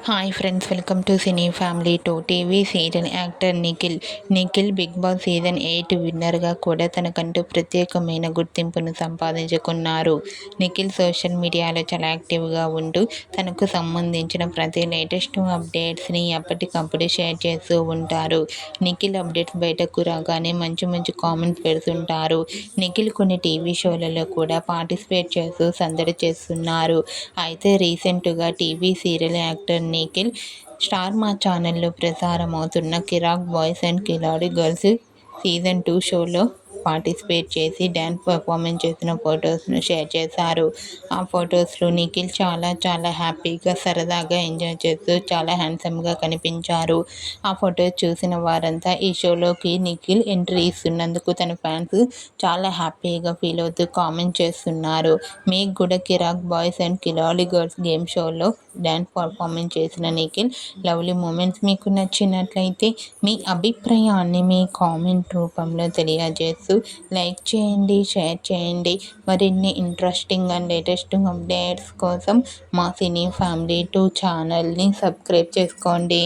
Hi friends, welcome to cine family 2. TV serial actor Nikhil Bigg Boss season 8 విన్నర్గా కూడా తనకంటూ ప్రత్యేకమైన గుర్తింపును సంపాదించుకున్నారు. నిఖిల్ సోషల్ మీడియాలో చాలా యాక్టివ్గా ఉంటూ తనకు సంబంధించిన ప్రతి లేటెస్ట్ అప్డేట్స్ని ఎప్పటికప్పుడు షేర్ చేస్తూ ఉంటారు. నిఖిల్ అప్డేట్స్ బయటకు రాగానే మంచి కామెంట్స్ పెడుతుంటారు. నిఖిల్ కొన్ని టీవీ షోలలో కూడా పార్టిసిపేట్ చేస్తూ సందడి చేస్తున్నారు. అయితే రీసెంట్గా TV serial actor Nikhil star మా ఛానల్లో ప్రసారమవుతున్న కిరాక్ బాయ్స్ అండ్ కిలాడి గర్ల్స్ సీజన్ 2 షోలో పార్టిసిపేట్ చేసి డ్యాన్స్ పర్ఫార్మెన్స్ చేసిన ఫొటోస్ను షేర్ చేశారు. ఆ ఫొటోస్లో నిఖిల్ చాలా హ్యాపీగా సరదాగా ఎంజాయ్ చేస్తూ చాలా హ్యాండ్సమ్గా కనిపించారు. ఆ ఫొటోస్ చూసిన వారంతా ఈ షోలోకి నిఖిల్ ఎంట్రీ ఇస్తున్నందుకు తన ఫ్యాన్స్ చాలా హ్యాపీగా ఫీల్ అవుతూ కామెంట్ చేస్తున్నారు. మీకు కూడా కిరాక్ బాయ్స్ అండ్ కిలాడి గర్ల్స్ గేమ్ షోలో డ్యాన్స్ పర్ఫార్మెన్స్ చేసిన నిఖిల్ లవ్లీ మూమెంట్స్ మీకు నచ్చినట్లయితే మీ అభిప్రాయాన్ని మీ కామెంట్ రూపంలో తెలియజేస్తూ లైక్ చేయండి, షేర్ చేయండి. మరిన్ని ఇంట్రెస్టింగ్ అండ్ లేటెస్ట్ అప్డేట్స్ కోసం మా సినీ ఫ్యామిలీ 2 ఛానల్ని సబ్స్క్రైబ్ చేసుకోండి.